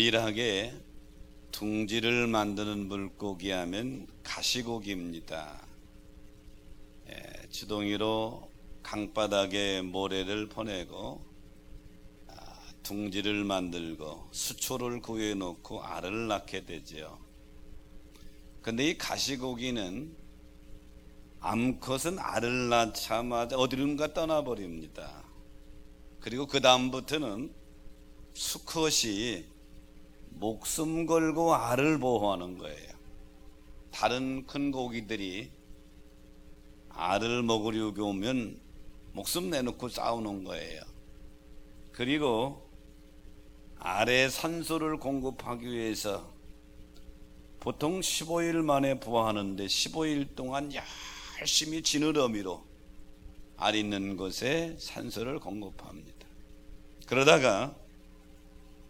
유일하게 둥지를 만드는 물고기 하면 가시고기입니다. 지동이로 강바닥에 모래를 보내고 둥지를 만들고 수초를 구해놓고 알을 낳게 되죠. 근데 이 가시고기는 암컷은 알을 낳자마자 어디론가 떠나버립니다. 그리고 그 다음부터는 수컷이 목숨 걸고 알을 보호하는 거예요. 다른 큰 고기들이 알을 먹으려고 오면 목숨 내놓고 싸우는 거예요. 그리고 알에 산소를 공급하기 위해서 보통 15일 만에 부화하는데 15일 동안 열심히 지느러미로 알 있는 곳에 산소를 공급합니다. 그러다가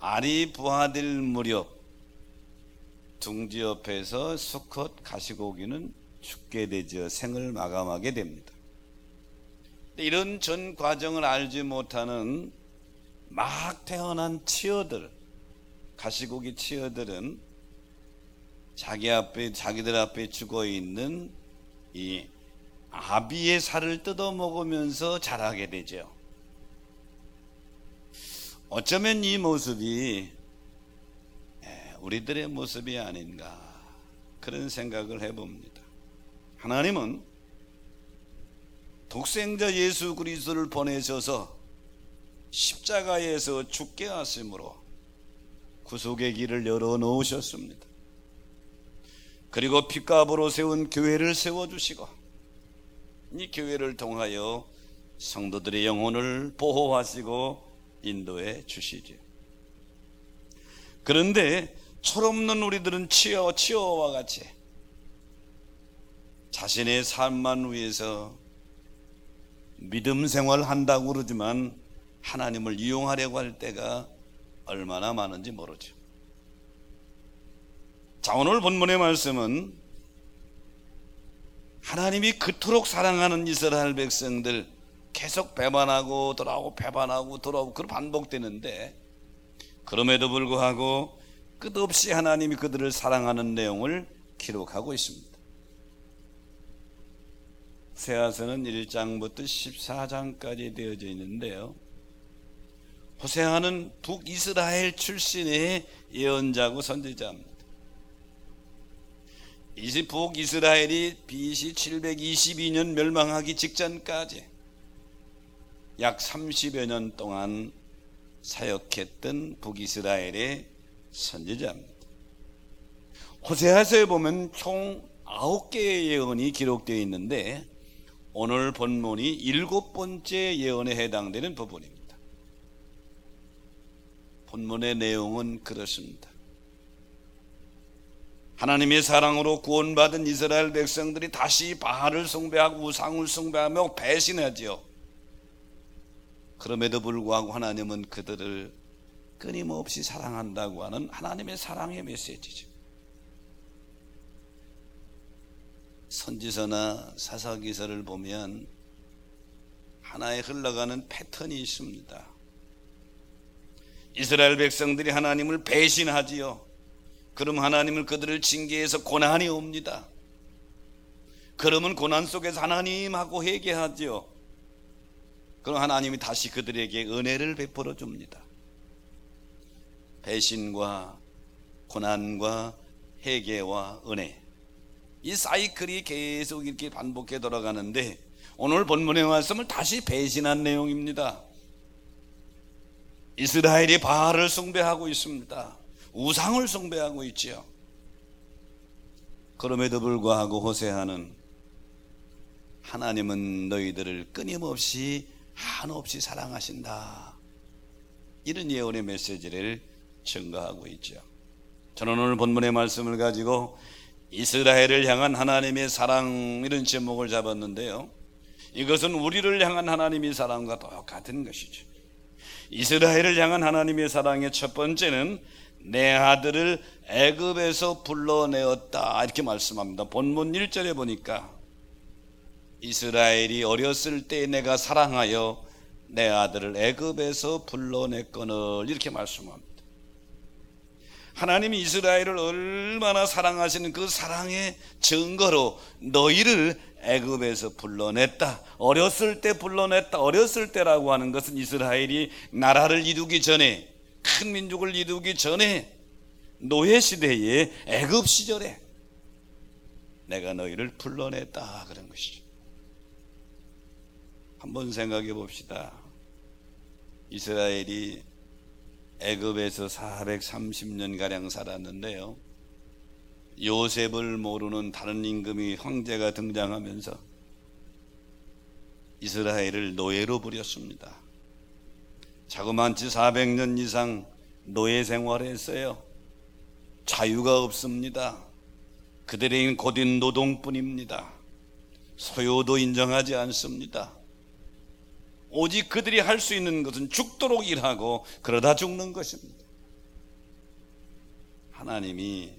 알이 부화될 무렵 둥지 옆에서 수컷 가시고기는 죽게 되죠. 생을 마감하게 됩니다. 이런 전 과정을 알지 못하는 막 태어난 치어들, 가시고기 치어들은 자기들 앞에 죽어 있는 이 아비의 살을 뜯어 먹으면서 자라게 되죠. 어쩌면 이 모습이 우리들의 모습이 아닌가 그런 생각을 해봅니다. 하나님은 독생자 예수 그리스도를 보내셔서 십자가에서 죽게 하심으로 구속의 길을 열어놓으셨습니다. 그리고 핏값으로 세운 교회를 세워주시고 이 교회를 통하여 성도들의 영혼을 보호하시고 인도해 주시죠. 그런데 철없는 우리들은 치어와 같이 자신의 삶만 위해서 믿음 생활한다고 그러지만 하나님을 이용하려고 할 때가 얼마나 많은지 모르죠. 자, 오늘 본문의 말씀은 하나님이 그토록 사랑하는 이스라엘 백성들 계속 배반하고 돌아오고 배반하고 돌아오고 그런 반복되는데 그럼에도 불구하고 끝없이 하나님이 그들을 사랑하는 내용을 기록하고 있습니다. 호세아서는 1장부터 14장까지 되어져 있는데요, 호세아는 북이스라엘 출신의 예언자고 선지자입니다. 이 북이스라엘이 BC 722년 멸망하기 직전까지 약 30여 년 동안 사역했던 북이스라엘의 선지자입니다. 호세아서에 보면 총 9개의 예언이 기록되어 있는데 오늘 본문이 7번째 예언에 해당되는 부분입니다. 본문의 내용은 그렇습니다. 하나님의 사랑으로 구원받은 이스라엘 백성들이 다시 바알을 숭배하고 우상을 숭배하며 배신하지요. 그럼에도 불구하고 하나님은 그들을 끊임없이 사랑한다고 하는 하나님의 사랑의 메시지죠. 선지서나 사사기서를 보면 하나의 흘러가는 패턴이 있습니다. 이스라엘 백성들이 하나님을 배신하지요. 그럼 하나님은 그들을 징계해서 고난이 옵니다. 그러면 고난 속에서 하나님하고 회개하지요. 그럼 하나님이 다시 그들에게 은혜를 베풀어 줍니다. 배신과 고난과 회개와 은혜, 이 사이클이 계속 이렇게 반복해 돌아가는데 오늘 본문의 말씀을 다시 배신한 내용입니다. 이스라엘이 바알을 숭배하고 있습니다. 우상을 숭배하고 있지요. 그럼에도 불구하고 호세아는 하나님은 너희들을 끊임없이 한없이 사랑하신다, 이런 예언의 메시지를 증거하고 있죠. 저는 오늘 본문의 말씀을 가지고 이스라엘을 향한 하나님의 사랑, 이런 제목을 잡았는데요, 이것은 우리를 향한 하나님의 사랑과 똑같은 것이죠. 이스라엘을 향한 하나님의 사랑의 첫 번째는 내 아들을 애굽에서 불러내었다, 이렇게 말씀합니다. 본문 1절에 보니까 이스라엘이 어렸을 때 내가 사랑하여 내 아들을 애굽에서 불러냈거늘, 이렇게 말씀합니다. 하나님이 이스라엘을 얼마나 사랑하시는 그 사랑의 증거로 너희를 애굽에서 불러냈다. 어렸을 때 불러냈다. 어렸을 때라고 하는 것은 이스라엘이 나라를 이루기 전에, 큰 민족을 이루기 전에, 노예 시대에, 애굽 시절에 내가 너희를 불러냈다, 그런 것이죠. 한번 생각해 봅시다. 이스라엘이 애굽에서 430년가량 살았는데요, 요셉을 모르는 다른 임금이 황제가 등장하면서 이스라엘을 노예로 부렸습니다. 자그만치 400년 이상 노예 생활을 했어요. 자유가 없습니다. 그들의 고된 노동뿐입니다. 소유도 인정하지 않습니다. 오직 그들이 할 수 있는 것은 죽도록 일하고 그러다 죽는 것입니다. 하나님이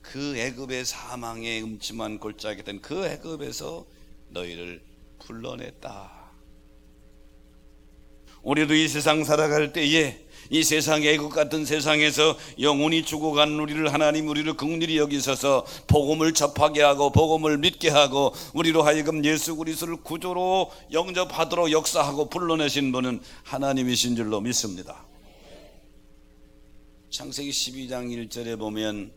그 애굽의 사망의 음침한 골짜기 된 그 애굽에서 너희를 불러냈다. 우리도 이 세상 살아갈 때에 이 세상 애국 같은 세상에서 영혼이 죽어간 우리를 하나님 우리를 긍휼히 여기셔서 복음을 접하게 하고 복음을 믿게 하고 우리로 하여금 예수 그리스도를 구주로 영접하도록 역사하고 불러내신 분은 하나님이신 줄로 믿습니다. 창세기 12장 1절에 보면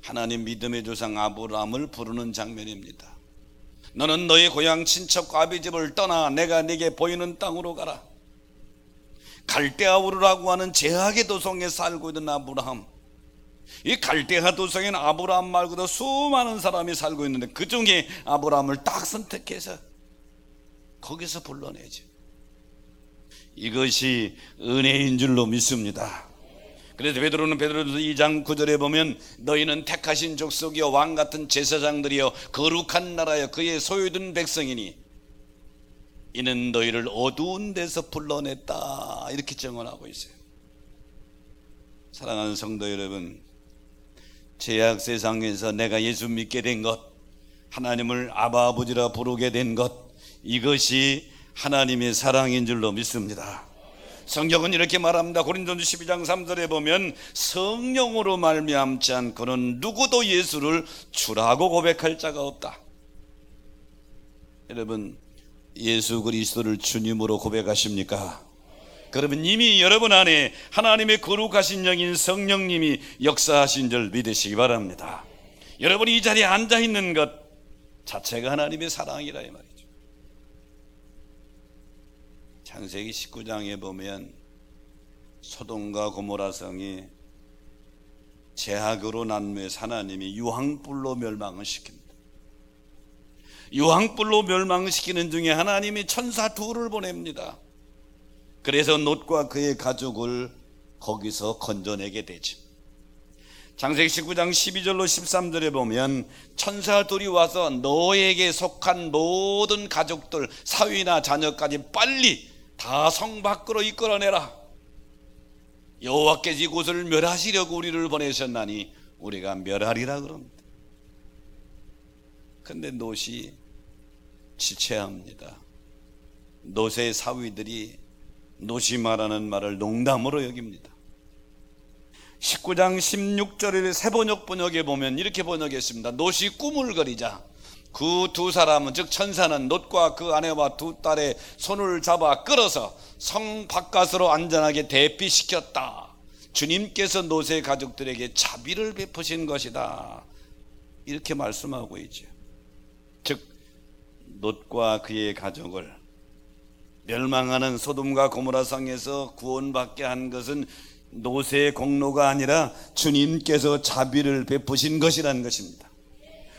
하나님 믿음의 조상 아브라함을 부르는 장면입니다. 너는 너의 고향 친척과 아비 집을 떠나 내가 네게 보이는 땅으로 가라. 갈대아 우르라고 하는 제약의 도성에 살고 있는 아브라함, 이 갈대아 도성에는 아브라함 말고도 수많은 사람이 살고 있는데 그 중에 아브라함을 딱 선택해서 거기서 불러내죠. 이것이 은혜인 줄로 믿습니다. 그래서 베드로는 베드로전서 2장 9절에 보면 너희는 택하신 족속이요 왕같은 제사장들이요 거룩한 나라여 그의 소유된 백성이니 이는 너희를 어두운 데서 불러냈다, 이렇게 증언하고 있어요. 사랑하는 성도 여러분, 죄악 세상에서 내가 예수 믿게 된 것, 하나님을 아바 아버지라 부르게 된 것, 이것이 하나님의 사랑인 줄로 믿습니다. 성경은 이렇게 말합니다. 고린도전서 12장 3절에 보면 성령으로 말미암지 않고는 누구도 예수를 주라고 고백할 자가 없다. 여러분, 예수 그리스도를 주님으로 고백하십니까? 그러면 이미 여러분 안에 하나님의 거룩하신 영인 성령님이 역사하신 줄 믿으시기 바랍니다. 여러분이 이 자리에 앉아 있는 것 자체가 하나님의 사랑이라 이 말이죠. 창세기 19장에 보면 소돔과 고모라 성이 제약으로 난무해서 하나님이 유황불로 멸망을 시킵니다. 유황불로 멸망시키는 중에 하나님이 천사 둘을 보냅니다. 그래서 롯과 그의 가족을 거기서 건져내게 되죠. 창세기 19장 12절로 13절에 보면 천사 둘이 와서 너에게 속한 모든 가족들, 사위나 자녀까지 빨리 다 성 밖으로 이끌어내라. 여호와께서 이곳을 멸하시려고 우리를 보내셨나니 우리가 멸하리라 그럽니다. 근데 롯이 지체합니다. 롯의 사위들이 롯이 말하는 말을 농담으로 여깁니다. 19장 16절의 새번역에 보면 이렇게 번역했습니다. 롯이 꾸물거리자 그 두 사람은, 즉 천사는 롯과 그 아내와 두 딸의 손을 잡아 끌어서 성 바깥으로 안전하게 대피시켰다. 주님께서 롯의 가족들에게 자비를 베푸신 것이다, 이렇게 말씀하고 있죠. 즉 롯과 그의 가족을 멸망하는 소돔과 고모라 성에서 구원받게 한 것은 롯의 공로가 아니라 주님께서 자비를 베푸신 것이라는 것입니다.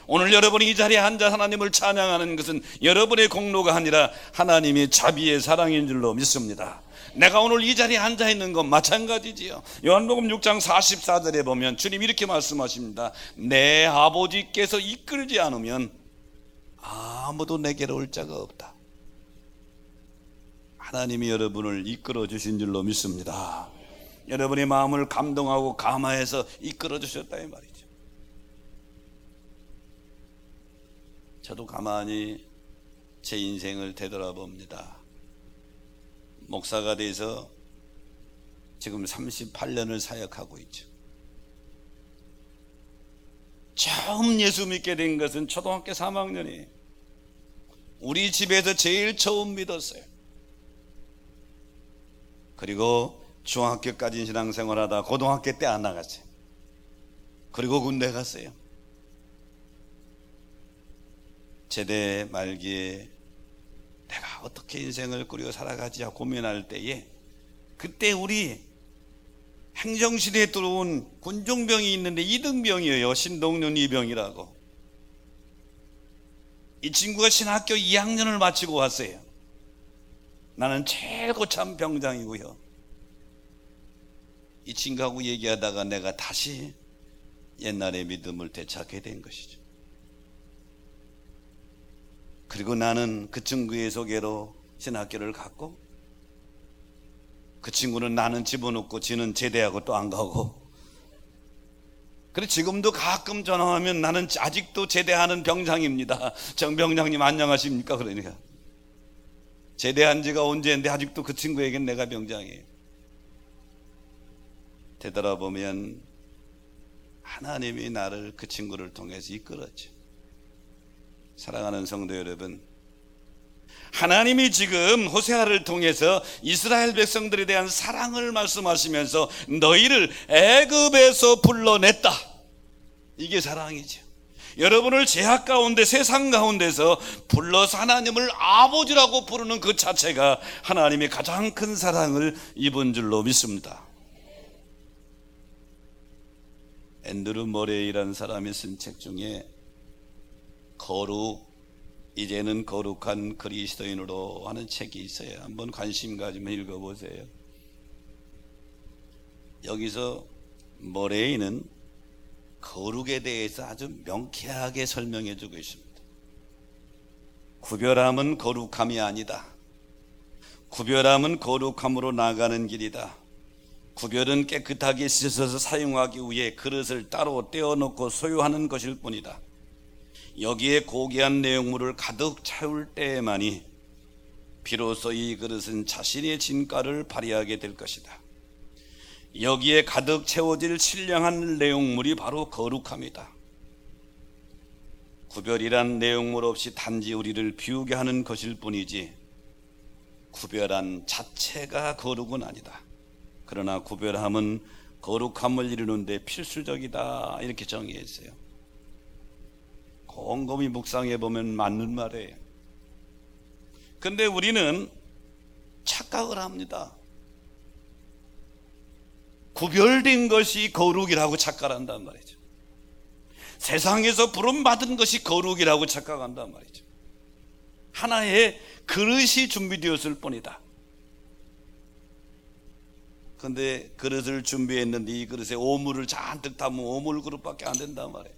오늘 여러분이 이 자리에 앉아 하나님을 찬양하는 것은 여러분의 공로가 아니라 하나님의 자비의 사랑인 줄로 믿습니다. 내가 오늘 이 자리에 앉아 있는 건 마찬가지지요. 요한복음 6장 44절에 보면 주님 이렇게 말씀하십니다. 내 아버지께서 이끌지 않으면 아무도 내게로 올 자가 없다. 하나님이 여러분을 이끌어 주신 줄로 믿습니다. 여러분의 마음을 감동하고 감화해서 이끌어 주셨다 이 말이죠. 저도 가만히 제 인생을 되돌아봅니다. 목사가 돼서 지금 38년을 사역하고 있죠. 처음 예수 믿게 된 것은 초등학교 3학년이에요. 우리 집에서 제일 처음 믿었어요. 그리고 중학교까지 신앙생활하다 고등학교 때 안 나갔어요. 그리고 군대 갔어요. 제대 말기에 내가 어떻게 인생을 꾸려 살아가지 고민할 때에 그때 우리 행정시대에 들어온 군종병이 있는데 이등병이에요. 신동윤 이병이라고. 이 친구가 신학교 2학년을 마치고 왔어요. 나는 제일 고참 병장이고요. 이 친구하고 얘기하다가 내가 다시 옛날의 믿음을 되찾게 된 것이죠. 그리고 나는 그 친구의 소개로 신학교를 갔고, 그 친구는 나는 집어넣고 지는 제대하고 또 안 가고, 그래 지금도 가끔 전화하면 나는 아직도 제대하는 병장입니다. 정 병장님 안녕하십니까? 그러니까 제대한 지가 언제인데 아직도 그 친구에겐 내가 병장이에요. 되돌아보면 하나님이 나를 그 친구를 통해서 이끌었죠. 사랑하는 성도 여러분, 하나님이 지금 호세아를 통해서 이스라엘 백성들에 대한 사랑을 말씀하시면서 너희를 애굽에서 불러냈다, 이게 사랑이죠. 여러분을 죄악 가운데 세상 가운데서 불러서 하나님을 아버지라고 부르는 그 자체가 하나님의 가장 큰 사랑을 입은 줄로 믿습니다. 앤드루 머레이라는 사람이 쓴 책 중에 이제는 거룩한 그리스도인으로 하는 책이 있어요. 한번 관심 가지면 읽어보세요. 여기서 머레이는 거룩에 대해서 아주 명쾌하게 설명해 주고 있습니다. 구별함은 거룩함이 아니다. 구별함은 거룩함으로 나가는 길이다. 구별은 깨끗하게 씻어서 사용하기 위해 그릇을 따로 떼어놓고 소유하는 것일 뿐이다. 여기에 고귀한 내용물을 가득 채울 때에만이 비로소 이 그릇은 자신의 진가를 발휘하게 될 것이다. 여기에 가득 채워질 신령한 내용물이 바로 거룩함이다. 구별이란 내용물 없이 단지 우리를 비우게 하는 것일 뿐이지 구별한 자체가 거룩은 아니다. 그러나 구별함은 거룩함을 이루는 데 필수적이다, 이렇게 정의했어요. 곰곰이 묵상해 보면 맞는 말이에요. 근데 우리는 착각을 합니다. 구별된 것이 거룩이라고 착각한단 말이죠. 세상에서 부름받은 것이 거룩이라고 착각한단 말이죠. 하나의 그릇이 준비되었을 뿐이다. 근데 그릇을 준비했는데 이 그릇에 오물을 잔뜩 담으면 오물 그릇밖에 안 된단 말이에요.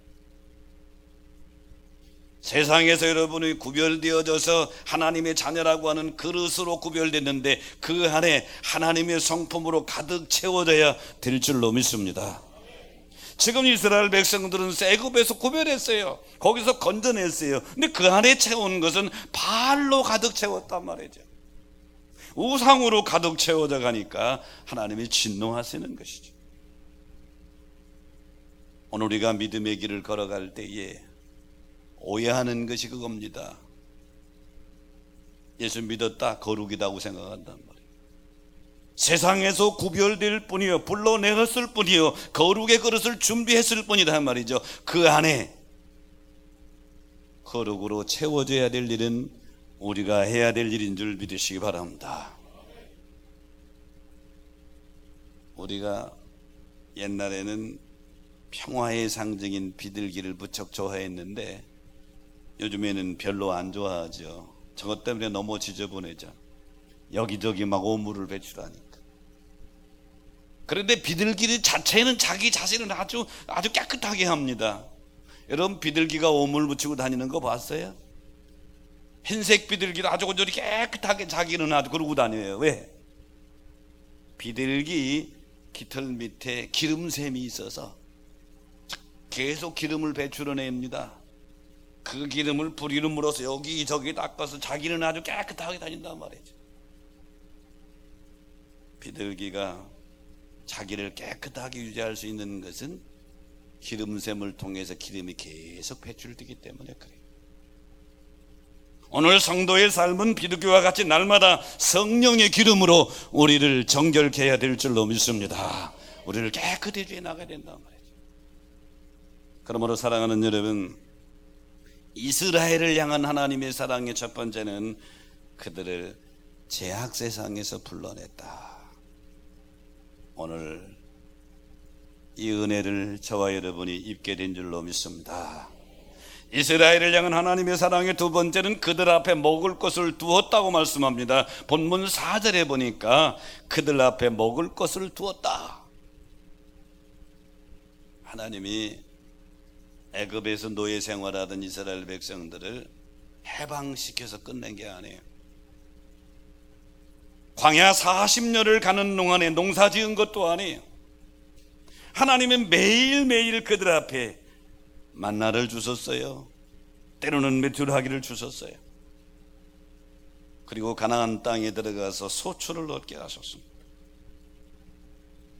세상에서 여러분이 구별되어져서 하나님의 자녀라고 하는 그릇으로 구별됐는데 그 안에 하나님의 성품으로 가득 채워져야 될 줄로 믿습니다. 지금 이스라엘 백성들은 애굽에서 구별했어요. 거기서 건져냈어요. 근데 그 안에 채운 것은 바알로 가득 채웠단 말이죠. 우상으로 가득 채워져 가니까 하나님이 진노하시는 것이죠. 오늘 우리가 믿음의 길을 걸어갈 때에 오해하는 것이 그겁니다. 예수 믿었다, 거룩이라고 생각한단 말이에요. 세상에서 구별될 뿐이요, 불러내었을 뿐이요, 거룩의 그릇을 준비했을 뿐이란 말이죠. 그 안에 거룩으로 채워져야 될 일은 우리가 해야 될 일인 줄 믿으시기 바랍니다. 우리가 옛날에는 평화의 상징인 비둘기를 무척 좋아했는데 요즘에는 별로 안 좋아하죠. 저것 때문에 너무 지저분해져. 여기저기 막 오물을 배출하니까. 그런데 비둘기 자체는 자기 자신을 아주 깨끗하게 합니다. 여러분, 비둘기가 오물 묻히고 다니는 거 봤어요? 흰색 비둘기를 아주 온전히 깨끗하게 자기는 아주 그러고 다녀요. 왜? 비둘기 깃털 밑에 기름샘이 있어서 계속 기름을 배출해냅니다. 그 기름을 뿌리는 물어서 여기저기 닦아서 자기는 아주 깨끗하게 다닌단 말이죠. 비둘기가 자기를 깨끗하게 유지할 수 있는 것은 기름샘을 통해서 기름이 계속 배출되기 때문에 그래요. 오늘 성도의 삶은 비둘기와 같이 날마다 성령의 기름으로 우리를 정결케 해야 될 줄로 믿습니다. 우리를 깨끗이 해 나가야 된단 말이죠. 그러므로 사랑하는 여러분, 이스라엘을 향한 하나님의 사랑의 첫 번째는 그들을 죄악 세상에서 불러냈다. 오늘 이 은혜를 저와 여러분이 입게 된 줄로 믿습니다. 이스라엘을 향한 하나님의 사랑의 두 번째는 그들 앞에 먹을 것을 두었다고 말씀합니다. 본문 4절에 보니까 그들 앞에 먹을 것을 두었다. 하나님이 애굽에서 노예 생활하던 이스라엘 백성들을 해방시켜서 끝낸 게 아니에요. 광야 40년을 가는 동안에 농사 지은 것도 아니에요. 하나님은 매일매일 그들 앞에 만나를 주셨어요. 때로는 메뚜라기를 주셨어요. 그리고 가나안 땅에 들어가서 소출을 얻게 하셨습니다.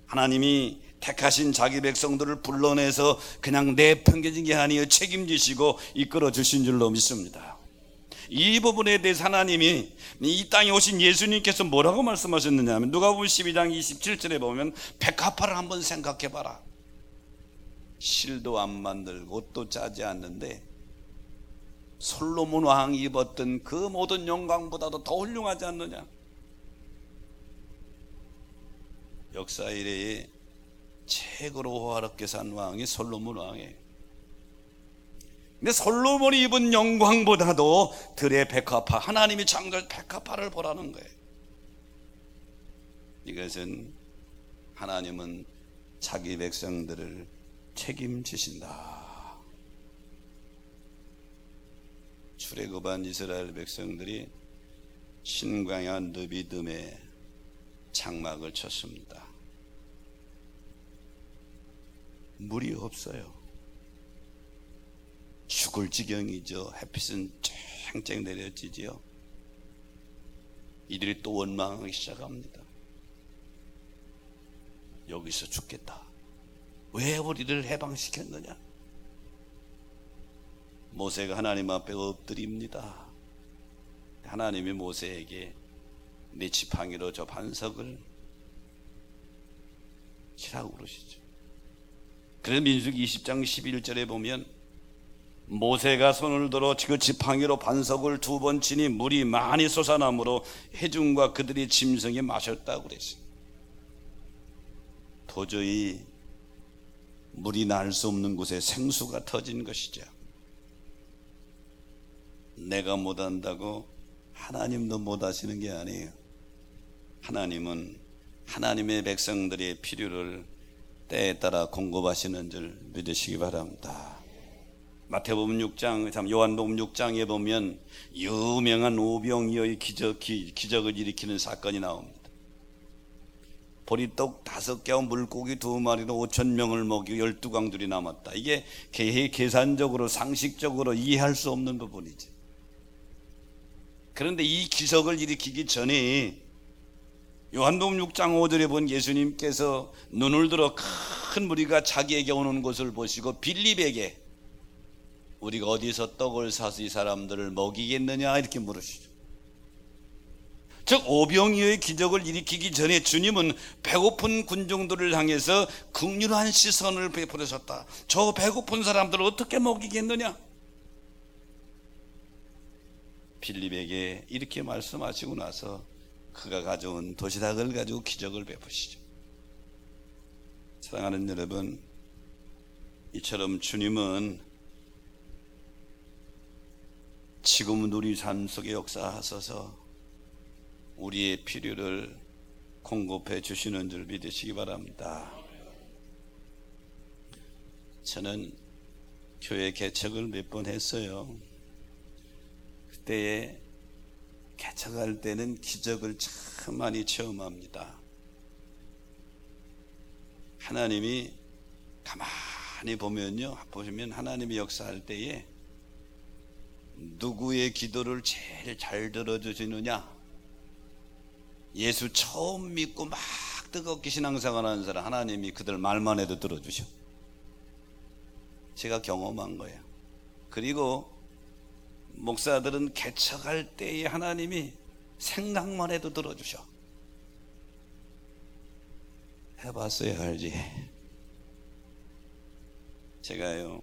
하나님이 택하신 자기 백성들을 불러내서 그냥 내팽개진 게 아니에요. 책임지시고 이끌어 주신 줄로 믿습니다. 이 부분에 대해서 하나님이 이 땅에 오신 예수님께서 뭐라고 말씀하셨느냐 하면 누가복음 12장 27절에 보면 백합화를 한번 생각해 봐라. 실도 안 만들고 옷도 짜지 않는데 솔로몬 왕이 입었던 그 모든 영광보다도 더 훌륭하지 않느냐. 역사 이래에 최고로 호화롭게 산 왕이 솔로몬 왕이에요. 근데 솔로몬이 입은 영광보다도 들의 백합화, 하나님이 창조한 백합화를 보라는 거예요. 이것은 하나님은 자기 백성들을 책임지신다. 출애굽한 이스라엘 백성들이 신광야 느비듬에 장막을 쳤습니다. 물이 없어요. 죽을 지경이죠. 햇빛은 쨍쨍 내려지지요. 이들이 또 원망하기 시작합니다. 여기서 죽겠다. 왜 우리를 해방시켰느냐? 모세가 하나님 앞에 엎드립니다. 하나님이 모세에게 네 지팡이로 저 반석을 치라고 그러시죠. 그래서 민수기 20장 11절에 보면 모세가 손을 들어 그 지팡이로 반석을 2번 치니 물이 많이 솟아나므로 회중과 그들의 짐승이 마셨다고 그랬어요. 도저히 물이 날 수 없는 곳에 생수가 터진 것이죠. 내가 못한다고 하나님도 못하시는 게 아니에요. 하나님은 하나님의 백성들의 필요를 때에 따라 공급하시는 줄 믿으시기 바랍니다. 마태복음 6장, 요한복음 6장에 보면 유명한 오병이어의 기적을 일으키는 사건이 나옵니다. 보리떡 5개와 물고기 2마리로 5,000명을 먹이고 12광들이 남았다. 이게 계산적으로 상식적으로 이해할 수 없는 부분이지. 그런데 이 기적을 일으키기 전에 요한복음 6장 5절에 본 예수님께서 눈을 들어 큰 무리가 자기에게 오는 것을 보시고 빌립에게 우리가 어디서 떡을 사서 이 사람들을 먹이겠느냐 이렇게 물으시죠. 즉 오병이어의 기적을 일으키기 전에 주님은 배고픈 군중들을 향해서 긍휼한 시선을 베풀으셨다. 저 배고픈 사람들을 어떻게 먹이겠느냐. 빌립에게 이렇게 말씀하시고 나서 그가 가져온 도시락을 가지고 기적을 베푸시죠. 사랑하는 여러분, 이처럼 주님은 지금은 우리 삶 속에 역사하셔서 우리의 필요를 공급해 주시는 줄 믿으시기 바랍니다. 저는 교회 개척을 몇 번 했어요. 그때에 개척할 때는 기적을 참 많이 체험합니다. 하나님이 가만히 보시면 하나님이 역사할 때에 누구의 기도를 제일 잘 들어주시느냐? 예수 처음 믿고 막 뜨겁게 신앙생활하는 사람 하나님이 그들 말만 해도 들어주셔. 제가 경험한 거예요. 그리고 목사들은 개척할 때에 하나님이 생각만 해도 들어주셔. 해봤어야 알지. 제가요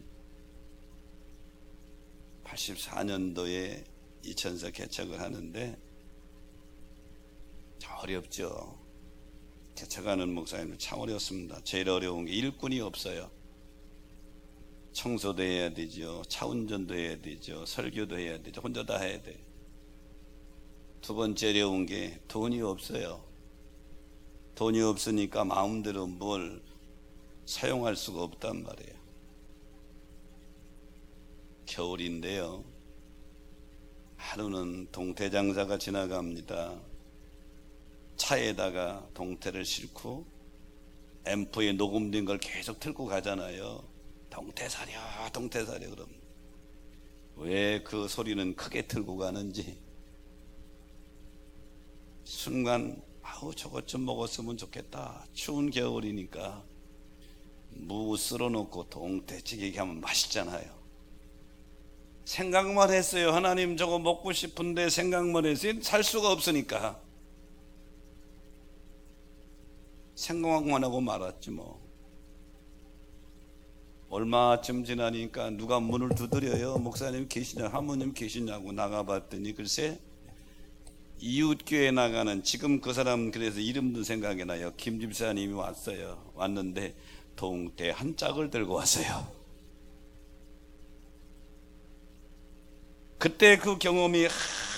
84년도에 이천서 개척을 하는데 참 어렵죠. 개척하는 목사님은 참 어렵습니다. 제일 어려운 게 일꾼이 없어요. 청소도 해야 되죠. 차 운전도 해야 되죠. 설교도 해야 되죠. 혼자 다 해야 돼. 두 번째 어려운 게 돈이 없어요. 돈이 없으니까 마음대로 뭘 사용할 수가 없단 말이에요. 겨울인데요, 하루는 동태 장사가 지나갑니다. 차에다가 동태를 싣고 앰프에 녹음된 걸 계속 틀고 가잖아요. 동태 사려 동태 사려. 그럼 왜 그 소리는 크게 틀고 가는지 순간 아우 저것 좀 먹었으면 좋겠다. 추운 겨울이니까 무 쓸어 놓고 동태찌개 하면 맛있잖아요. 생각만 했어요. 하나님 저거 먹고 싶은데 생각만 했어요. 살 수가 없으니까 생각만 하고 말았지 뭐. 얼마쯤 지나니까 누가 문을 두드려요. 목사님 계시냐, 하모님 계시냐고 나가봤더니 글쎄 이웃교회 나가는, 지금 그 사람 그래서 이름도 생각이 나요. 김 집사님이 왔어요. 왔는데 동태 한 짝을 들고 왔어요. 그때 그 경험이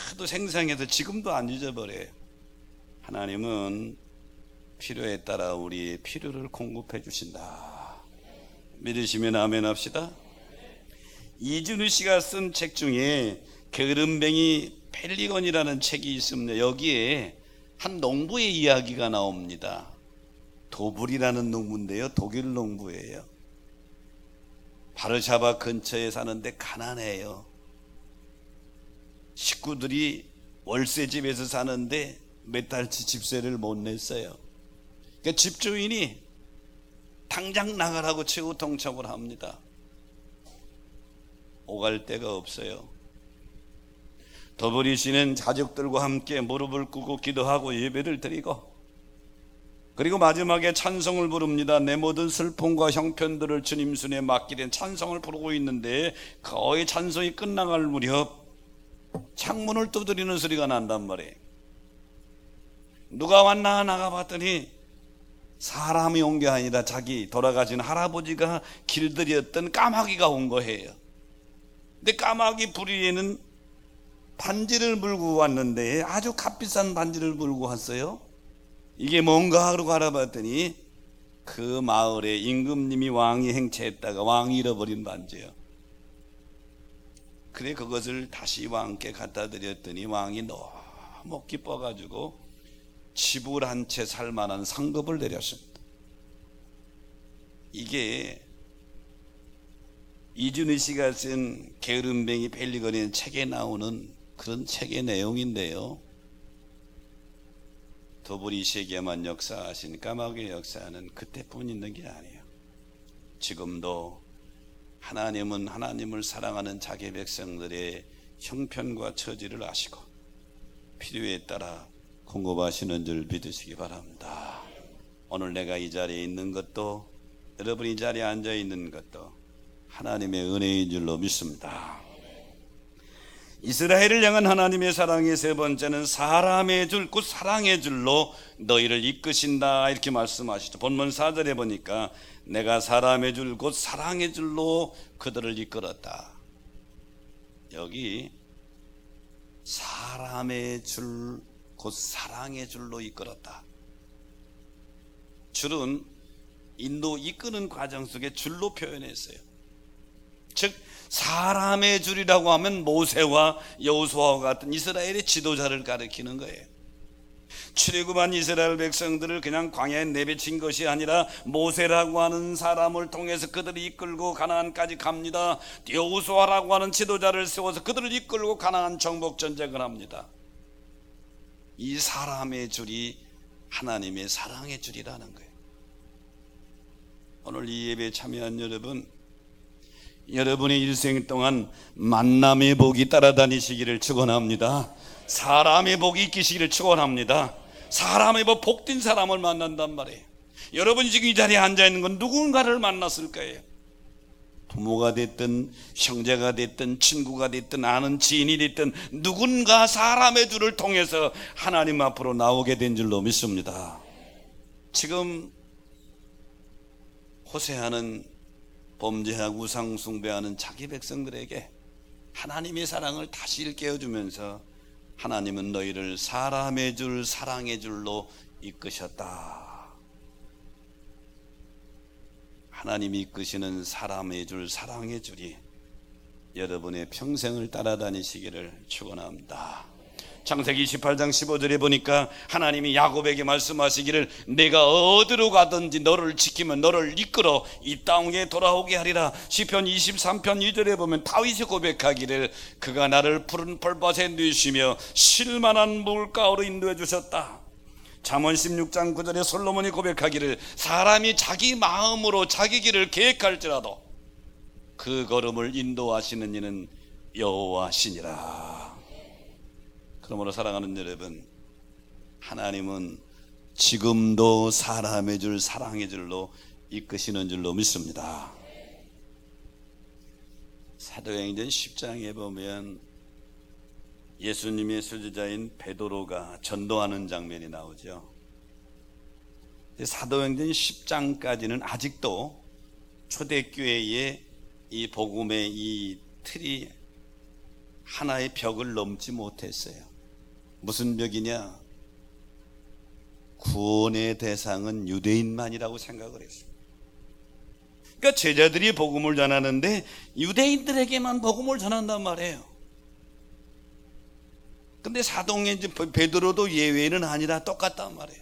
하도 생생해서 지금도 안 잊어버려요. 하나님은 필요에 따라 우리의 필요를 공급해 주신다. 믿으시면 아멘 합시다. 이준우 씨가 쓴 책 중에 게으름뱅이 펠리건이라는 책이 있습니다. 여기에 한 농부의 이야기가 나옵니다. 도불이라는 농부인데요, 독일 농부예요. 바르샤바 근처에 사는데 가난해요. 식구들이 월세집에서 사는데 몇 달치 집세를 못 냈어요. 그러니까 집주인이 당장 나가라고 최후 통첩을 합니다. 오갈 데가 없어요. 더블이 씨는 가족들과 함께 무릎을 꿇고 기도하고 예배를 드리고, 그리고 마지막에 찬송을 부릅니다. 내 모든 슬픔과 형편들을 주님 손에 맡기된 찬송을 부르고 있는데 거의 찬송이 끝나갈 무렵 창문을 두드리는 소리가 난단 말이에요. 누가 왔나 나가봤더니 사람이 온 게 아니라 자기 돌아가신 할아버지가 길들였던 까마귀가 온 거예요. 근데 까마귀 부리에는 반지를 물고 왔는데 아주 값비싼 반지를 물고 왔어요. 이게 뭔가 하고 알아봤더니 그 마을에 임금님이 왕이 행차했다가 왕이 잃어버린 반지예요. 그래 그것을 다시 왕께 갖다 드렸더니 왕이 너무 기뻐가지고 지불 한 채 살 만한 상급을 내렸습니다. 이게 이준희 씨가 쓴 게으름뱅이 펠리건이라는 책에 나오는 그런 책의 내용인데요, 도불이 세계만 역사하신 까마귀의 역사는 그때뿐 있는 게 아니에요. 지금도 하나님은 하나님을 사랑하는 자기 백성들의 형편과 처지를 아시고 필요에 따라 공급하시는 줄 믿으시기 바랍니다. 오늘 내가 이 자리에 있는 것도, 여러분이 이 자리에 앉아 있는 것도 하나님의 은혜인 줄로 믿습니다. 이스라엘을 향한 하나님의 사랑의 세 번째는 사람의 줄, 곧 사랑의 줄로 너희를 이끄신다, 이렇게 말씀하시죠. 본문 4절에 보니까 내가 사람의 줄, 곧 사랑의 줄로 그들을 이끌었다. 여기 사람의 줄, 곧 사랑의 줄로 이끌었다. 줄은 인도 이끄는 과정 속에 줄로 표현했어요. 즉 사람의 줄이라고 하면 모세와 여호수아와 같은 이스라엘의 지도자를 가리키는 거예요. 출애굽한 이스라엘 백성들을 그냥 광야에 내비친 것이 아니라 모세라고 하는 사람을 통해서 그들을 이끌고 가나안까지 갑니다. 여호수아라고 하는 지도자를 세워서 그들을 이끌고 가나안 정복 전쟁을 합니다. 이 사람의 줄이 하나님의 사랑의 줄이라는 거예요. 오늘 이 예배에 참여한 여러분, 여러분의 일생 동안 만남의 복이 따라다니시기를 축원합니다. 사람의 복이 있기시기를 축원합니다. 사람의 복된 사람을 만난단 말이에요. 여러분이 지금 이 자리에 앉아있는 건 누군가를 만났을 거예요. 부모가 됐든 형제가 됐든 친구가 됐든 아는 지인이 됐든 누군가 사람의 줄을 통해서 하나님 앞으로 나오게 된 줄로 믿습니다. 지금 호세아는 범죄하고 우상 숭배하는 자기 백성들에게 하나님의 사랑을 다시 일깨워주면서 하나님은 너희를 사람의 줄 사랑의 줄로 이끄셨다. 하나님이 이끄시는 사람의 줄 사랑의 줄이 여러분의 평생을 따라다니시기를 축원합니다. 창세기 28장 15절에 보니까 하나님이 야곱에게 말씀하시기를 내가 어디로 가든지 너를 지키면 너를 이끌어 이 땅에 돌아오게 하리라. 시편 23편 2절에 보면 다윗이 고백하기를 그가 나를 푸른 풀밭에 누이시며 쉴만한 물가로 인도해 주셨다. 잠언 16장 9절에 솔로몬이 고백하기를 사람이 자기 마음으로 자기 길을 계획할지라도 그 걸음을 인도하시는 이는 여호와시니라. 그러므로 사랑하는 여러분, 하나님은 지금도 사람의 줄 사랑의 줄로 이끄시는 줄로 믿습니다. 사도행전 10장에 보면 예수님의 수제자인 베드로가 전도하는 장면이 나오죠. 사도행전 10장까지는 아직도 초대교회의 이 복음의 이 틀이 하나의 벽을 넘지 못했어요. 무슨 벽이냐? 구원의 대상은 유대인만이라고 생각을 했어요. 그러니까 제자들이 복음을 전하는데 유대인들에게만 복음을 전한단 말이에요. 근데 사도행전 베드로도 예외는 아니라 똑같단 말이에요.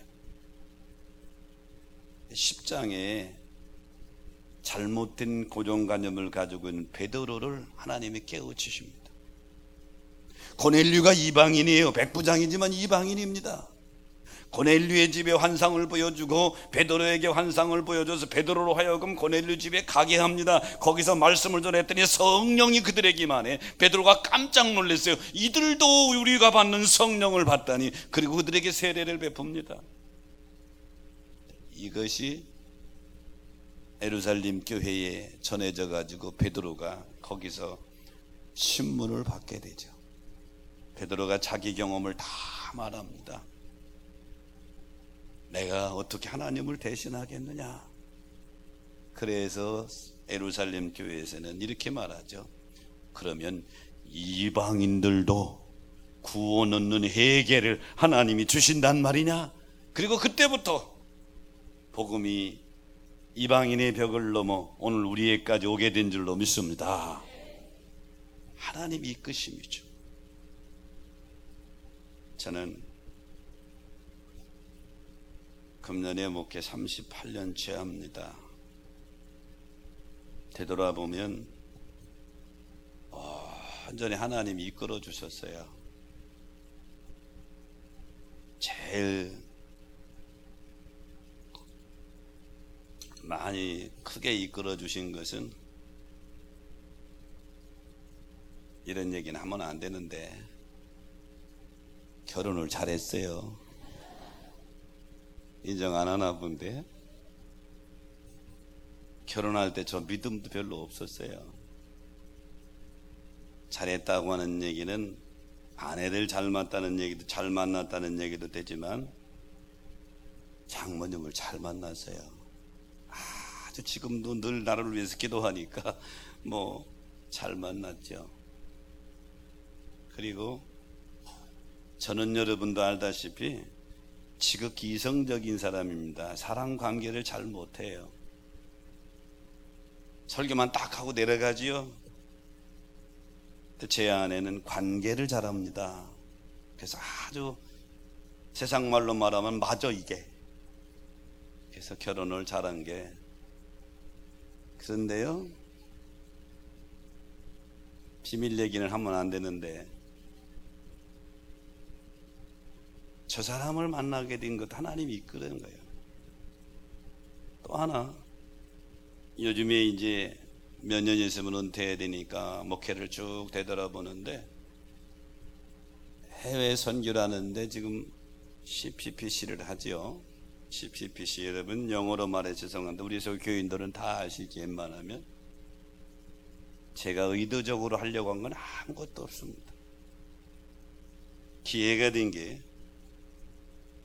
10장에 잘못된 고정관념을 가지고 있는 베드로를 하나님이 깨우치십니다. 고넬류가 이방인이에요. 백부장이지만 이방인입니다. 고넬류의 집에 환상을 보여주고 베드로에게 환상을 보여줘서 베드로로 하여금 고넬류 집에 가게 합니다. 거기서 말씀을 전했더니 성령이 그들에게 임하네. 베드로가 깜짝 놀랐어요. 이들도 우리가 받는 성령을 받다니. 그리고 그들에게 세례를 베풉니다. 이것이 예루살렘 교회에 전해져 가지고 베드로가 거기서 신문을 받게 되죠. 베드로가 자기 경험을 다 말합니다. 내가 어떻게 하나님을 대신하겠느냐. 그래서 예루살렘 교회에서는 이렇게 말하죠. 그러면 이방인들도 구원 얻는 회개를 하나님이 주신단 말이냐. 그리고 그때부터 복음이 이방인의 벽을 넘어 오늘 우리에까지 오게 된 줄로 믿습니다. 하나님이 이끄심이죠. 저는 금년에 목회 38년째 합니다. 되돌아보면 완전히 하나님이 이끌어 주셨어요. 제일 많이 크게 이끌어 주신 것은, 이런 얘기는 하면 안 되는데, 결혼을 잘했어요. 인정 안 하나 본데, 결혼할 때 저 믿음도 별로 없었어요. 잘했다고 하는 얘기는 아내를 잘 만났다는 얘기도 되지만 장모님을 잘 만났어요. 아주 지금도 늘 나를 위해서 기도하니까 잘 만났죠. 그리고 저는 여러분도 알다시피 지극히 이성적인 사람입니다. 사람 관계를 잘 못해요. 설교만 딱 하고 내려가지요. 제 아내는 관계를 잘합니다. 그래서 아주 세상 말로 말하면 맞아 이게. 그래서 결혼을 잘한 게. 그런데요, 비밀 얘기는 하면 안 되는데, 저 사람을 만나게 된 것 하나님이 이끄는 거예요. 또 하나, 요즘에 이제 몇 년 있으면 은퇴해야 되니까 목회를 쭉 되돌아보는데 해외 선교를 하는데 지금 CPPC를 하지요. CPPC 여러분 영어로 말해 죄송한데 우리 교인들은 다 아시지. 웬만하면 제가 의도적으로 하려고 한 건 아무것도 없습니다. 기회가 된 게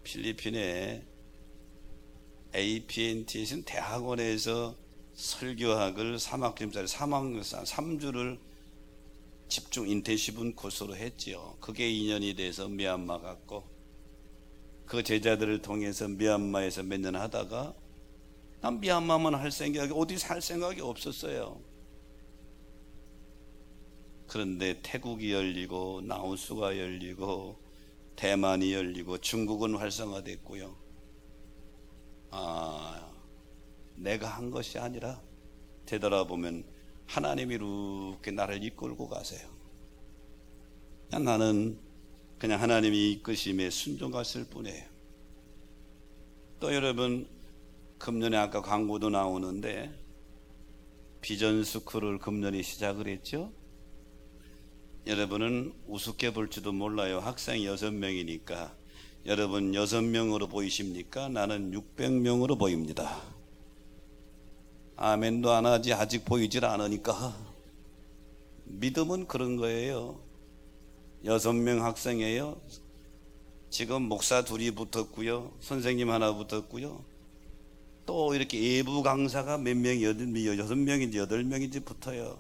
필리핀의 APNT에서 대학원에서 설교학을 3학점짜리 3주를 집중 인텐시브 코스로 했지요. 그게 2년이 돼서 미얀마 갔고 그 제자들을 통해서 미얀마에서 몇 년 하다가 난 미얀마만 할 생각이 어디서 할 생각이 없었어요. 그런데 태국이 열리고 라오스가 열리고 대만이 열리고 중국은 활성화됐고요. 내가 한 것이 아니라 되돌아보면 하나님이 이렇게 나를 이끌고 가세요. 나는 그냥 하나님이 이끄심에 순종했을 뿐이에요. 또 여러분 금년에 아까 광고도 나오는데 비전 스쿨을 금년에 시작을 했죠. 여러분은 우습게 볼지도 몰라요. 학생이 6명이니까 여러분 6명으로 보이십니까? 나는 600명으로 보입니다. 아멘도 안 하지. 아직 보이질 않으니까. 믿음은 그런 거예요. 6명 학생이에요. 지금 목사 둘이 붙었고요. 선생님 하나 붙었고요. 또 이렇게 예부 강사가 몇 명, 6명인지 8명인지 붙어요.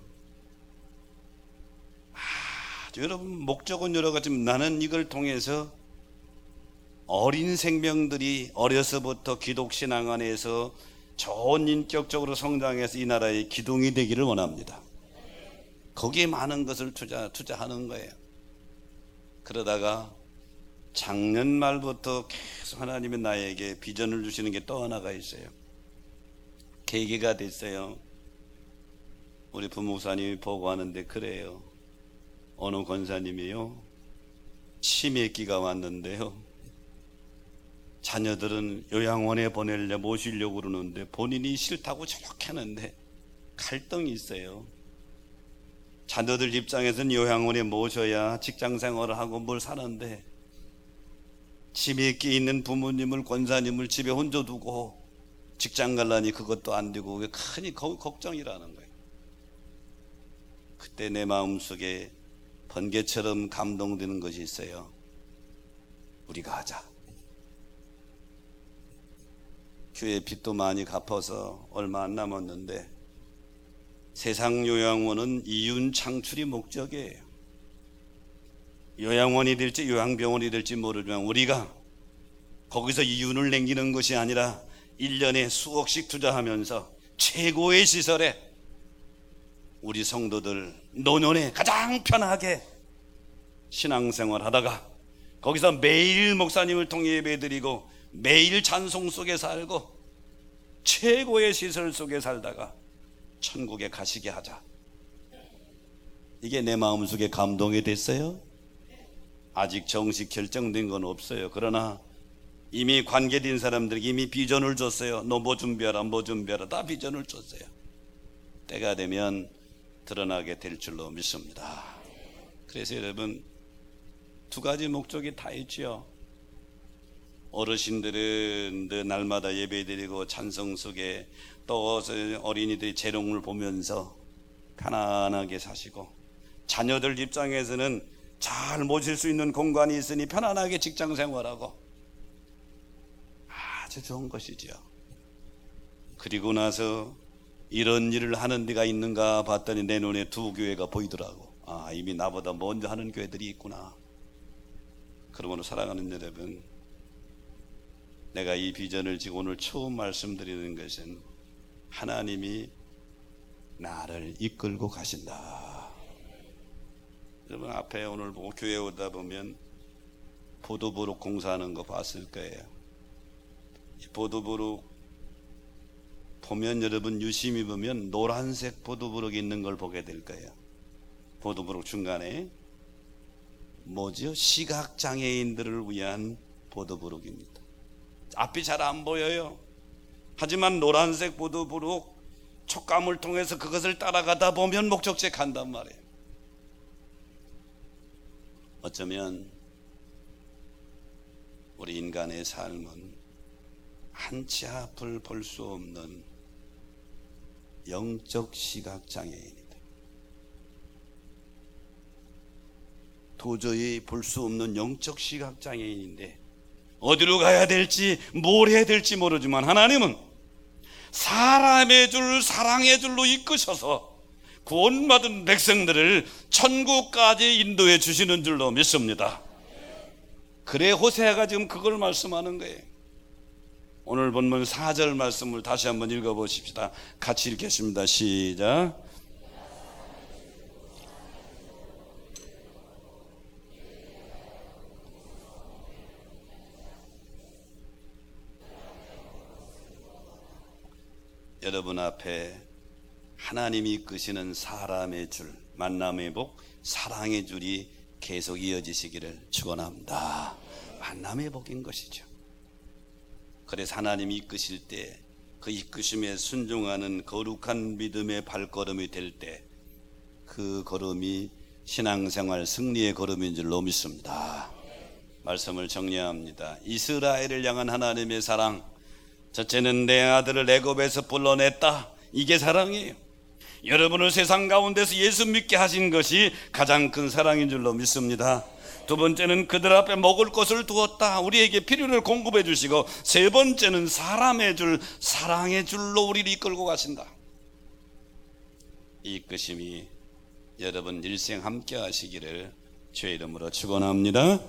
여러분 목적은 여러 가지지만 나는 이걸 통해서 어린 생명들이 어려서부터 기독신앙 안에서 좋은 인격적으로 성장해서 이 나라의 기둥이 되기를 원합니다. 거기에 많은 것을 투자하는 거예요. 그러다가 작년 말부터 계속 하나님이 나에게 비전을 주시는 게 또 하나가 있어요. 계기가 됐어요. 우리 부목사님이 보고하는데 그래요. 어느 권사님이요, 치매기가 왔는데요, 자녀들은 요양원에 모시려고 그러는데 본인이 싫다고 저렇게 하는데 갈등이 있어요. 자녀들 입장에서는 요양원에 모셔야 직장생활을 하고 뭘 사는데 치매기 있는 부모님을, 권사님을 집에 혼자 두고 직장 갈라니 그것도 안 되고 크니 걱정이라는 거예요. 그때 내 마음속에 번개처럼 감동되는 것이 있어요. 우리가 하자. 교회 빚도 많이 갚아서 얼마 안 남았는데 세상 요양원은 이윤 창출이 목적이에요. 요양원이 될지 요양병원이 될지 모르지만 우리가 거기서 이윤을 남기는 것이 아니라 1년에 수억씩 투자하면서 최고의 시설에 우리 성도들 노년에 가장 편하게 신앙생활 하다가 거기서 매일 목사님을 통해 예배드리고 매일 찬송 속에 살고 최고의 시설 속에 살다가 천국에 가시게 하자. 이게 내 마음속에 감동이 됐어요. 아직 정식 결정된 건 없어요. 그러나 이미 관계된 사람들에게 이미 비전을 줬어요. 너 뭐 준비하라, 뭐 준비하라, 다 비전을 줬어요. 때가 되면 드러나게 될 줄로 믿습니다. 그래서 여러분 두 가지 목적이 다 있죠. 어르신들은 늘 날마다 예배드리고 찬송 속에 또 어린이들이 재롱을 보면서 편안하게 사시고, 자녀들 입장에서는 잘 모실 수 있는 공간이 있으니 편안하게 직장 생활하고, 아주 좋은 것이죠. 그리고 나서 이런 일을 하는 데가 있는가 봤더니 내 눈에 두 교회가 보이더라고. 이미 나보다 먼저 하는 교회들이 있구나. 그러므로 사랑하는 여러분, 내가 이 비전을 지고 오늘 처음 말씀드리는 것은 하나님이 나를 이끌고 가신다. 여러분 앞에 오늘 보고 교회 오다 보면 보도부록 공사하는 거 봤을 거예요. 이 보도부록 보면 여러분 유심히 보면 노란색 보도부록이 있는 걸 보게 될 거예요. 보도부록 중간에 뭐죠? 시각장애인들을 위한 보도부록입니다. 앞이 잘 안 보여요. 하지만 노란색 보도부록 촉감을 통해서 그것을 따라가다 보면 목적지에 간단 말이에요. 어쩌면 우리 인간의 삶은 한 치 앞을 볼 수 없는 영적 시각장애인이다. 도저히 볼 수 없는 영적 시각장애인인데 어디로 가야 될지 뭘 해야 될지 모르지만 하나님은 사람의 줄 사랑의 줄로 이끄셔서 구원받은 백성들을 천국까지 인도해 주시는 줄로 믿습니다. 그래 호세아가 지금 그걸 말씀하는 거예요. 오늘 본문 4절 말씀을 다시 한번 읽어보십시다. 같이 읽겠습니다. 시작. 여러분 앞에 하나님이 이끄시는 사람의 줄, 만남의 복, 사랑의 줄이 계속 이어지시기를 축원합니다. 만남의 복인 것이죠. 그래서 하나님이 이끄실 때 그 이끄심에 순종하는 거룩한 믿음의 발걸음이 될 때 그 걸음이 신앙생활 승리의 걸음인 줄로 믿습니다. 말씀을 정리합니다. 이스라엘을 향한 하나님의 사랑, 첫째는 내 아들을 애굽에서 불러냈다. 이게 사랑이에요. 여러분을 세상 가운데서 예수 믿게 하신 것이 가장 큰 사랑인 줄로 믿습니다. 두 번째는 그들 앞에 먹을 것을 두었다. 우리에게 필요를 공급해 주시고, 세 번째는 사람의 줄, 사랑의 줄로 우리를 이끌고 가신다. 이 이끄심이 여러분 일생 함께 하시기를 주의 이름으로 축원합니다.